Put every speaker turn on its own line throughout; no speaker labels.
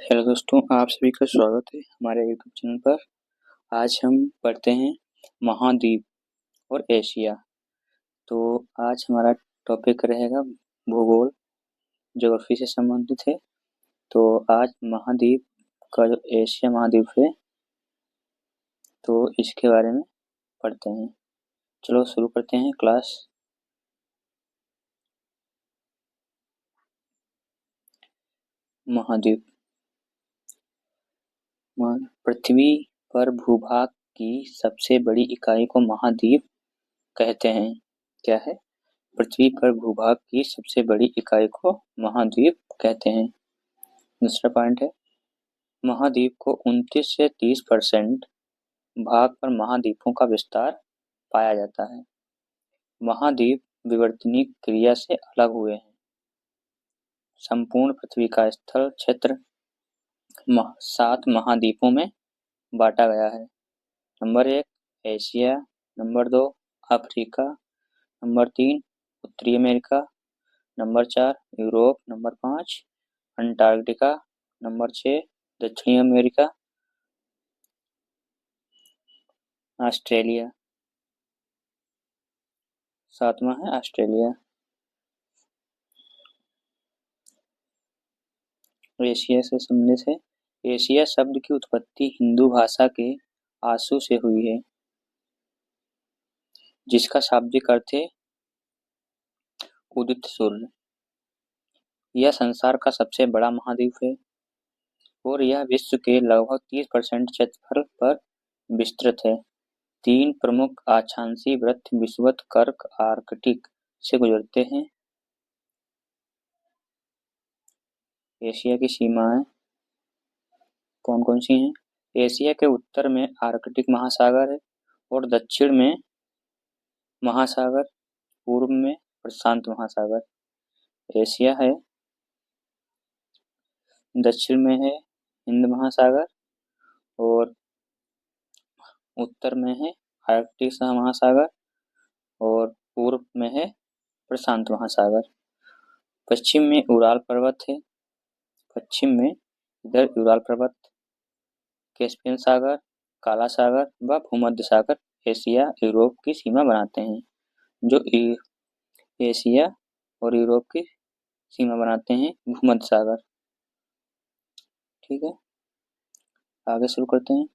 Hello दोस्तों, आप सभी का स्वागत है हमारे यूट्यूब चैनल पर। आज हम पढ़ते हैं महाद्वीप और एशिया। तो आज हमारा टॉपिक रहेगा भूगोल, ज्योग्राफी से संबंधित है। तो आज महाद्वीप का जो एशिया महाद्वीप है तो इसके बारे में पढ़ते हैं। चलो शुरू करते हैं क्लास। महाद्वीप। पृथ्वी पर भूभाग की सबसे बड़ी इकाई को महाद्वीप कहते हैं। क्या है? पृथ्वी पर भूभाग की सबसे बड़ी इकाई को महाद्वीप कहते हैं। दूसरा पॉइंट है, महाद्वीप को 29 से 30% भाग पर महाद्वीपों का विस्तार पाया जाता है। महाद्वीप विवर्तनिक क्रिया से अलग हुए हैं। संपूर्ण पृथ्वी का स्थल क्षेत्र 7 महाद्वीपों में बांटा गया है। Number 1 Asia, number 2 Africa, number 3 उत्तरी America, number 4 Europe, number 5 Antarctica, number 6 दक्षिणी अमेरिका, ऑस्ट्रेलिया। 7वां है ऑस्ट्रेलिया। एशिया से संबंधित है। एशिया शब्द की उत्पत्ति हिंदू भाषा के आशु से हुई है, जिसका शाब्दिक अर्थ है उदित सूर्य। यह संसार का सबसे बड़ा महाद्वीप है और यह विश्व के लगभग 30% क्षेत्रफल पर विस्तृत है। 3 प्रमुख अक्षांशीय वृत्त विषुवत, कर्क, आर्कटिक से गुजरते हैं। एशिया की सीमाएं कौन कौन सी हैं? एशिया के उत्तर में आर्कटिक महासागर है और दक्षिण में महासागर, पूर्व में प्रशांत महासागर। एशिया है, दक्षिण में है हिंद महासागर और उत्तर में है आर्कटिक महासागर और पूर्व में है प्रशांत महासागर। पश्चिम में उराल पर्वत है। पश्चिम में इधर उराल पर्वत, कैस्पियन सागर, काला सागर व भूमध्य सागर एशिया यूरोप की सीमा बनाते हैं। जो एशिया और यूरोप की सीमा बनाते हैं भूमध्य सागर। ठीक है, आगे शुरू करते हैं।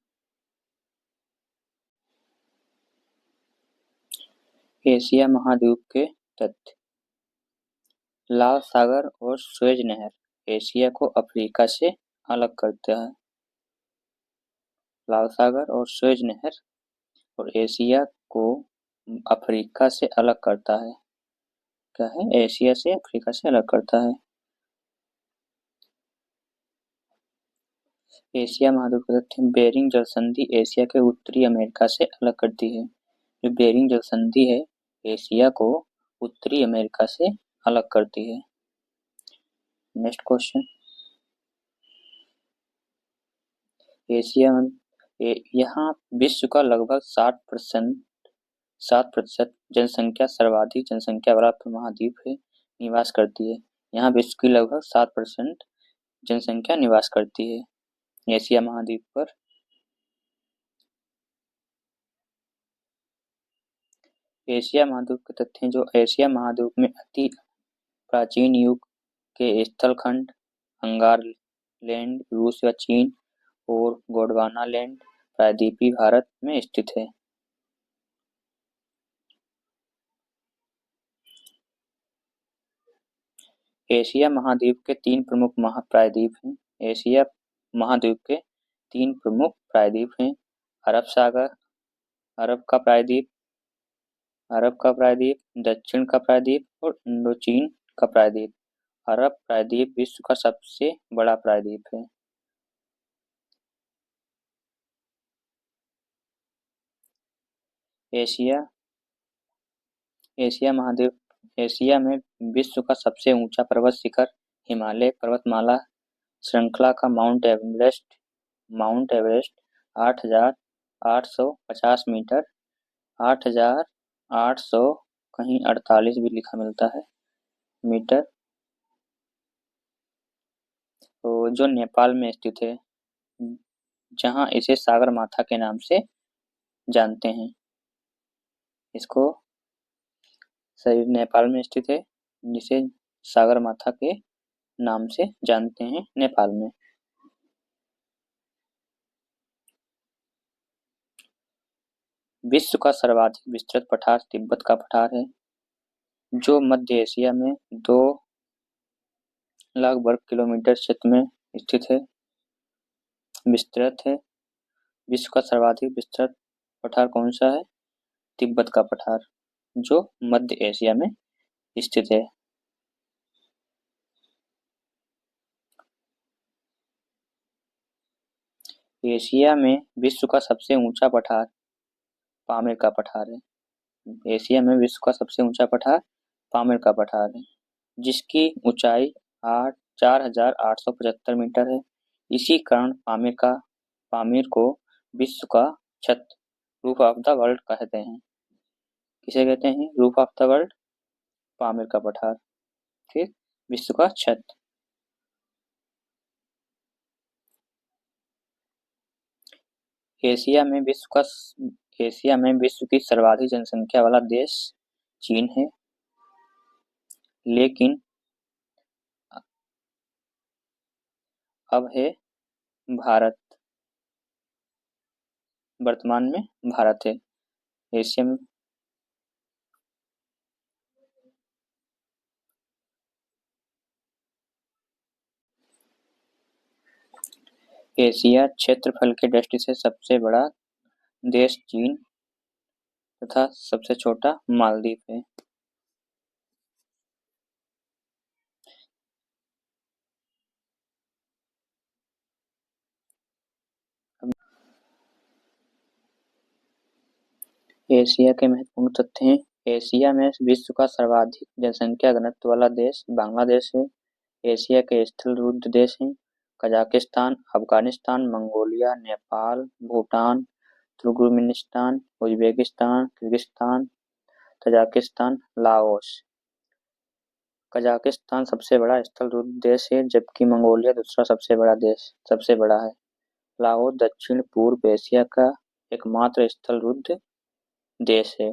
एशिया महाद्वीप के तथ्य। लाल सागर और सुएज नहर एशिया को अफ्रीका से अलग करता है। लाल सागर और सुएज नहर और एशिया को अफ्रीका से अलग करता है। क्या है? एशिया से अफ्रीका से अलग करता है। एशिया महाद्वीप का तथ्य। बेरिंग जल संधि एशिया के उत्तरी अमेरिका से अलग करती है। जो बेरिंग जल संधि है एशिया को उत्तरी अमेरिका से अलग करती है। Next question. एशिया यहाँ विश्व का लगभग 7% जनसंख्या, सर्वाधिक जनसंख्या वाला महाद्वीप है, निवास करती है। यहाँ विश्व की लगभग 7% जनसंख्या निवास करती है एशिया महाद्वीप पर। एशिया महाद्वीप के तथ्य। जो एशिया महाद्वीप में अति प्राचीन युग के स्थलखंड अंगार लैंड रूस या चीन और गोंडवाना लैंड प्रायद्वीपीय भारत में स्थित है। एशिया महाद्वीप के 3 प्रमुख महाप्रायद्वीप हैं। एशिया महाद्वीप के 3 प्रमुख प्रायद्वीप हैं। अरब सागर, अरब का प्रायद्वीप, दक्षिण का प्रायद्वीप और इंडोचीन का प्रायद्वीप। अरब प्रायद्वीप विश्व का सबसे बड़ा प्रायद्वीप है। एशिया महाद्वीप। एशिया में विश्व का सबसे ऊंचा पर्वत शिखर हिमालय पर्वतमाला श्रृंखला का माउंट एवरेस्ट 8,850 मीटर, 8,800 कहीं 48 भी लिखा मिलता है मीटर तो जो नेपाल में स्थित है, जहाँ इसे सागर माथा के नाम से जानते हैं। इसको सही नेपाल में स्थित है, जिसे सागर माथा के नाम से जानते हैं नेपाल में। विश्व का सर्वाधिक विस्तृत पठार तिब्बत का पठार है, जो मध्य एशिया में 2 लाख वर्ग किलोमीटर क्षेत्र में स्थित है, विस्तृत है। विश्व का सर्वाधिक विस्तृत पठार कौन सा है? तिब्बत का पठार, जो मध्य एशिया में स्थित है। एशिया में विश्व का सबसे ऊंचा पठार पामीर का पठार है। एशिया में विश्व का सबसे ऊंचा पठार पामीर का पठार है, जिसकी ऊंचाई 4,875 मीटर है। इसी कारण पामीर को विश्व का छत, रूफ ऑफ द वर्ल्ड कहते हैं। किसे कहते हैं? Roof of the world, Pamir का पठार। फिर विश्व का छत। एशिया में विश्व की सर्वाधिक जनसंख्या वाला देश चीन है, लेकिन अब है भारत। वर्तमान में भारत है एशिया में। एशिया क्षेत्रफल की दृष्टि से सबसे बड़ा देश चीन तथा सबसे छोटा मालदीव है। एशिया के महत्वपूर्ण तथ्य हैं। एशिया में विश्व का सर्वाधिक जनसंख्या घनत्व वाला देश बांग्लादेश है। एशिया के स्थल रुद्ध देश हैं Kazakhstan, Afghanistan, Mongolia, Nepal, Bhutan, Turkmenistan, Uzbekistan, Kyrgyzstan, Tajikistan, Laos. Kazakhstan सबसे बड़ा स्थल रुद्ध देश है, जबकि मंगोलिया दूसरा सबसे बड़ा है। लाओस दक्षिण पूर्व एशिया का एकमात्र स्थल रुद्ध देश है।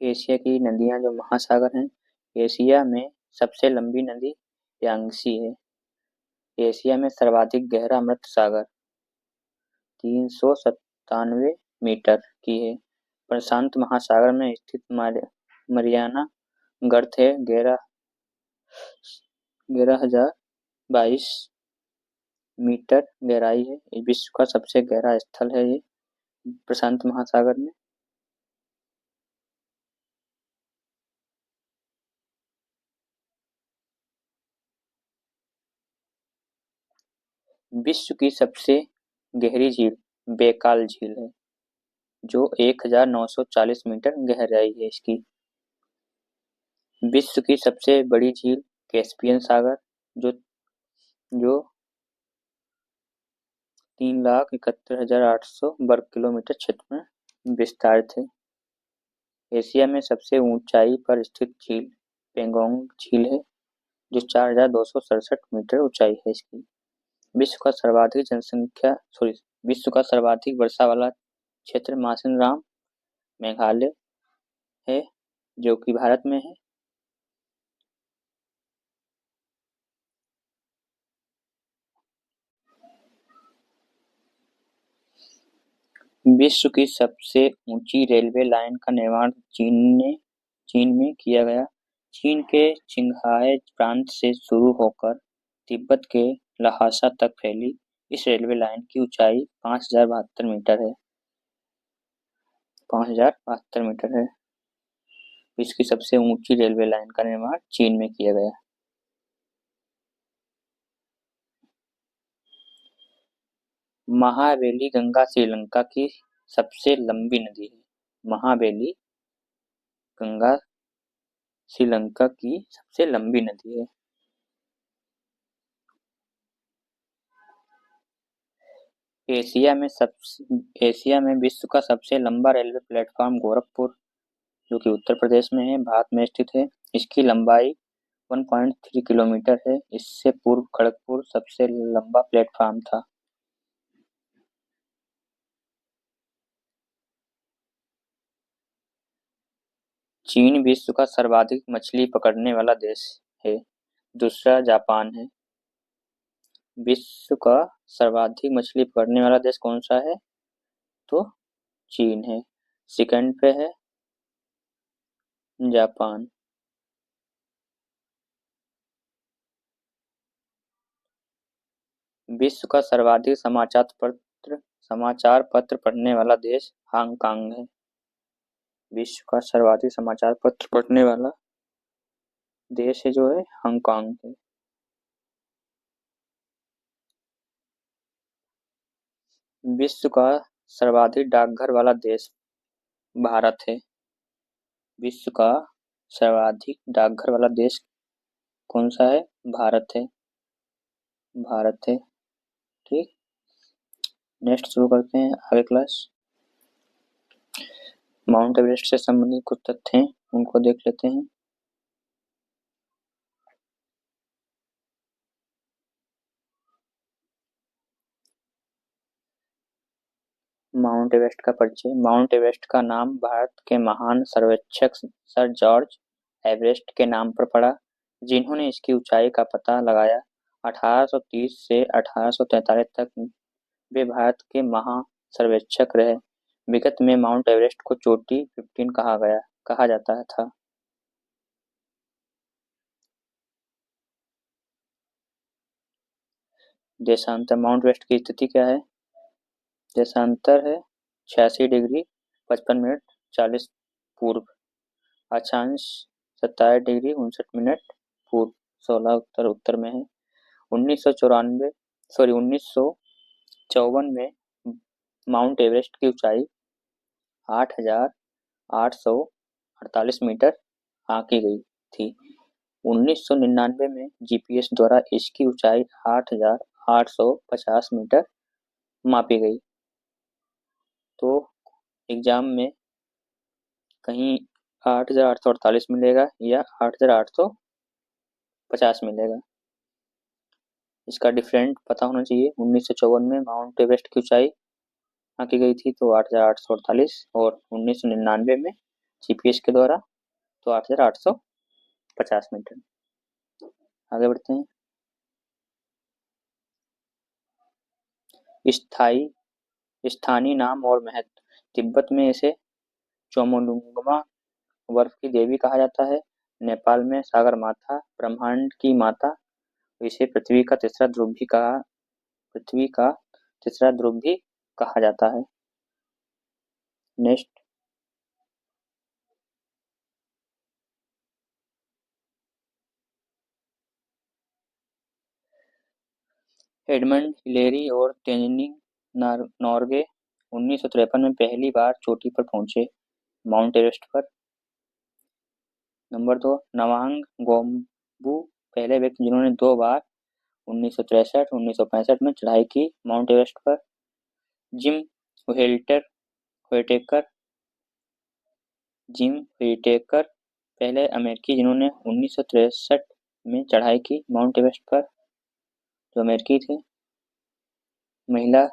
एशिया की नदियां जो महासागर हैं, एशिया में सबसे लंबी नदी यांगसी है। एशिया में सर्वाधिक गहरा मृत सागर 397 मीटर की है। प्रशांत महासागर में स्थित मरियाना गर्त है 11,022 मीटर गहराई है। ये विश्व का सबसे गहरा स्थल है ये प्रशांत महासागर में। विश्व की सबसे गहरी झील बैकाल झील है, जो 1,940 मीटर गहराई है इसकी। विश्व की सबसे बड़ी झील कैस्पियन सागर, जो जो 3,71,800 वर्ग किलोमीटर क्षेत्र में विस्तारित है। एशिया में सबसे ऊंचाई पर स्थित झील पेंगोंग झील है, जो 4,267 मीटर ऊंचाई है इसकी। विश्व का सर्वाधिक वर्षा वाला क्षेत्र मासिनराम मेघालय है, जो कि भारत में है। विश्व की सबसे ऊंची रेलवे लाइन का निर्माण चीन में किया गया। चीन के चिंगहाई प्रांत से शुरू होकर तिब्बत के ल्हासा तक फैली इस रेलवे लाइन की ऊंचाई 5,072 मीटर है। 5,072 मीटर है। विश्व की सबसे ऊंची रेलवे लाइन का निर्माण चीन में किया गया। महावेली गंगा श्रीलंका की सबसे लंबी नदी है। महावेली गंगा श्रीलंका की सबसे लंबी नदी है। एशिया में विश्व का सबसे लंबा रेलवे प्लेटफॉर्म गोरखपुर, जो कि उत्तर प्रदेश में है, भारत में स्थित है। इसकी लंबाई 1.3 किलोमीटर है। इससे पूर्व खड़गपुर सबसे लंबा प्लेटफॉर्म था। चीन विश्व का सर्वाधिक मछली पकड़ने वाला देश है। दूसरा जापान है। विश्व का सर्वाधिक मछली पकड़ने वाला देश कौन सा है? तो चीन है। सेकंड पे है जापान। विश्व का सर्वाधिक समाचार पत्र पढ़ने वाला देश हांगकांग है। विश्व का सर्वाधिक समाचार पत्र पढ़ने वाला देश है जो है हांगकांग है। विश्व का सर्वाधिक डाकघर वाला देश भारत है। विश्व का सर्वाधिक डाकघर वाला देश कौन सा है? भारत है। भारत है। ठीक। नेक्स्ट शुरू करते हैं आगे क्लास। माउंट एवरेस्ट से संबंधित कुछ तथ्य हैं, उनको देख लेते हैं। माउंट एवरेस्ट का परिचय। माउंट एवरेस्ट का नाम भारत के महान सर्वेक्षक सर जॉर्ज एवरेस्ट के नाम पर पड़ा, जिन्होंने इसकी ऊंचाई का पता लगाया। 1830 से 1843 तक वे भारत के महा सर्वेक्षक रहे। विगत में माउंट एवरेस्ट को चोटी 15 कहा जाता था। देशांतर। माउंट एवरेस्ट की स्थिति क्या है? देशांतर है 86 डिग्री 55 मिनट 40 पूर्व, अक्षांश 27 डिग्री 59 पूर्व, 16 उत्तर में है। 1954 में माउंट एवरेस्ट की ऊंचाई 8,848 मीटर आंकी गई थी। 1999 में जीपीएस द्वारा इसकी ऊंचाई 8,850 मीटर मापी गई। तो एग्जाम में कहीं 8,848 मिलेगा या 8,850 मिलेगा, इसका डिफरेंट पता होना चाहिए। 1954 में माउंट एवरेस्ट की ऊंचाई आंकी गई थी तो 8,848, और 1999 में जीपीएस के द्वारा तो 8,850 मीटर। आगे बढ़ते हैं। स्थानीय नाम और महत्व। तिब्बत में इसे चोमोलुंगमा, बर्फ की देवी कहा जाता है। नेपाल में सागर माता, ब्रह्मांड की माता। इसे पृथ्वी का तीसरा ध्रुव भी कहा जाता है। नेक्स्ट। एडमंड हिलेरी और तेंजिन नोर्गे 1953 में पहली बार चोटी पर पहुंचे, माउंट एवरेस्ट पर। नंबर 2, नवांग गोम्बू, पहले व्यक्ति जिन्होंने 2 बार 1963 1965 में चढ़ाई की माउंट एवरेस्ट पर। जिम व्हिटेकर पहले अमेरिकी जिन्होंने 1963 में चढ़ाई की माउंट एवरेस्ट पर, जो अमेरिकी थे। महिला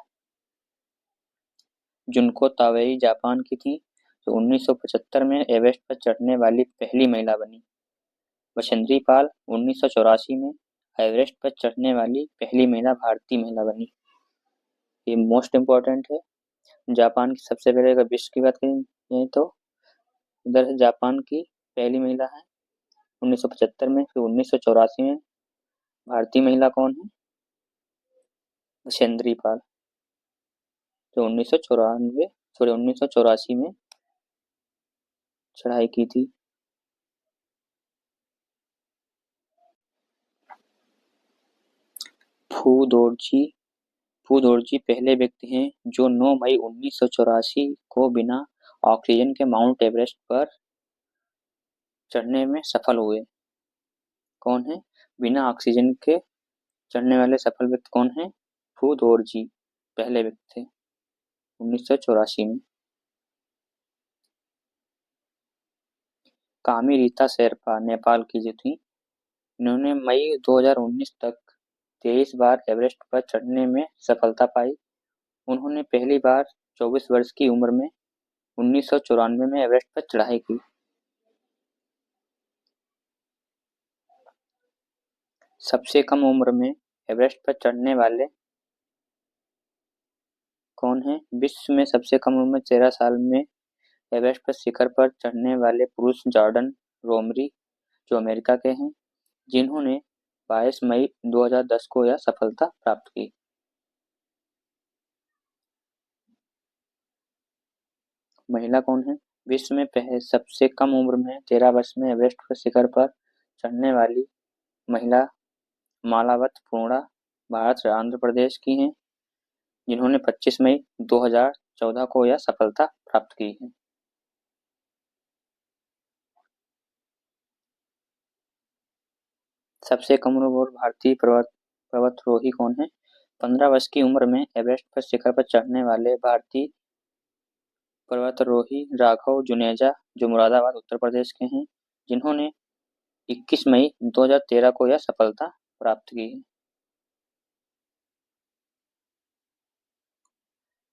जुनको तावेई जापान की थी, जो 1975 में एवरेस्ट पर चढ़ने वाली पहली महिला बनी। बछेंद्री पाल 1984 में एवरेस्ट पर चढ़ने वाली पहली महिला भारतीय महिला बनी। ये मोस्ट इम्पोर्टेंट है। जापान की सबसे पहले अगर विश्व की बात करें तो इधर जापान की पहली महिला है 1975 में। फिर 1984 में भारतीय महिला कौन है? बछेंद्री पाल, जो 1984 में चढ़ाई की थी। फू दोरजी पहले व्यक्ति हैं जो 9 मई 1984 को बिना ऑक्सीजन के माउंट एवरेस्ट पर चढ़ने में सफल हुए। कौन है बिना ऑक्सीजन के चढ़ने वाले सफल व्यक्ति? कौन है? फू दोरजी। पहले व्यक्ति थे 1984 में। कामी रीता शेरपा नेपाल की जो थी, इन्होंने मई 2019 तक 23 बार एवरेस्ट पर चढ़ने में सफलता पाई। उन्होंने पहली बार 24 वर्ष की उम्र में 1994 में एवरेस्ट पर चढ़ाई की। सबसे कम उम्र में एवरेस्ट पर चढ़ने वाले कौन हैं? विश्व में सबसे कम उम्र में 13 साल में एवरेस्ट पर शिखर पर चढ़ने वाले पुरुष जॉर्डन रोमरी, जो अमेरिका के हैं, जिन्होंने 22 मई 2010 को यह सफलता प्राप्त की। महिला कौन है? विश्व में सबसे कम उम्र में 13 वर्ष में एवरेस्ट पर शिखर पर चढ़ने वाली महिला मालावत पूर्णा भारत आंध्र प्रदेश की हैं, जिन्होंने 25 मई 2014 को यह सफलता प्राप्त की है। सबसे कम उम्र और भारतीय पर्वतारोही कौन है? 15 वर्ष की उम्र में एवरेस्ट पर शिखर पर चढ़ने वाले भारतीय पर्वतारोही राघव जुनेजा, जो मुरादाबाद उत्तर प्रदेश के हैं, जिन्होंने 21 मई 2013 को यह सफलता प्राप्त की है।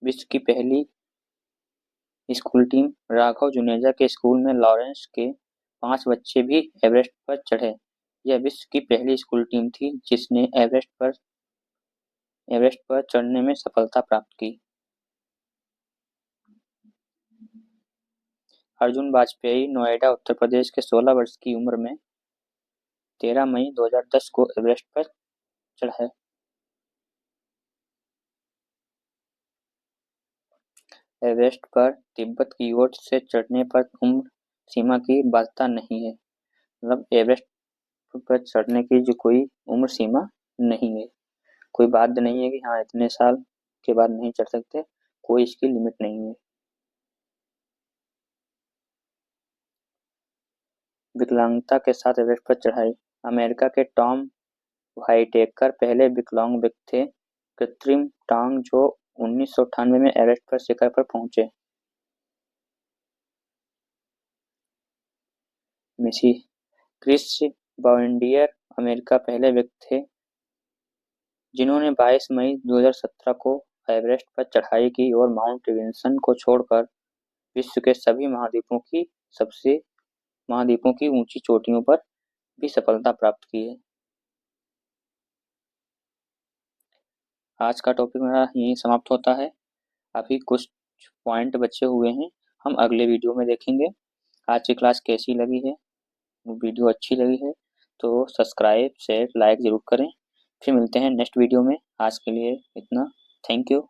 विश्व की पहली स्कूल टीम। राघव जुनेजा के स्कूल में लॉरेंस के 5 बच्चे भी एवरेस्ट पर चढ़े। यह विश्व की पहली स्कूल टीम थी जिसने एवरेस्ट पर चढ़ने में सफलता प्राप्त की। अर्जुन वाजपेयी नोएडा उत्तर प्रदेश के 16 वर्ष की उम्र में 13 मई 2010 को एवरेस्ट पर चढ़े। एवरेस्ट पर तिब्बत की ओर से चढ़ने पर उम्र सीमा की बाध्यता नहीं है। मतलब एवरेस्ट पर चढ़ने की जो कोई उम्र सीमा नहीं है, कोई बाध्य नहीं है कि हाँ इतने साल के बाद नहीं चढ़ सकते, कोई इसकी लिमिट नहीं है। विकलांगता के साथ एवरेस्ट पर चढ़ाई। अमेरिका के टॉम व्हाइटेकर पहले विकलांग व्यक्ति थे कृत्रिम टांग जो 1998 में एवरेस्ट पर शिखर पर पहुंचे। मिसी क्रिस बाउंडियर अमेरिका पहले व्यक्ति थे जिन्होंने 22 मई 2017 को एवरेस्ट पर चढ़ाई की और माउंट विल्सन को छोड़कर विश्व के सभी महाद्वीपों की ऊंची चोटियों पर भी सफलता प्राप्त की है। आज का टॉपिक मेरा यहीं समाप्त होता है। अभी कुछ पॉइंट बचे हुए हैं, हम अगले वीडियो में देखेंगे। आज की क्लास कैसी लगी है, वीडियो अच्छी लगी है तो सब्सक्राइब शेयर लाइक ज़रूर करें। फिर मिलते हैं नेक्स्ट वीडियो में। आज के लिए इतना। Thank you.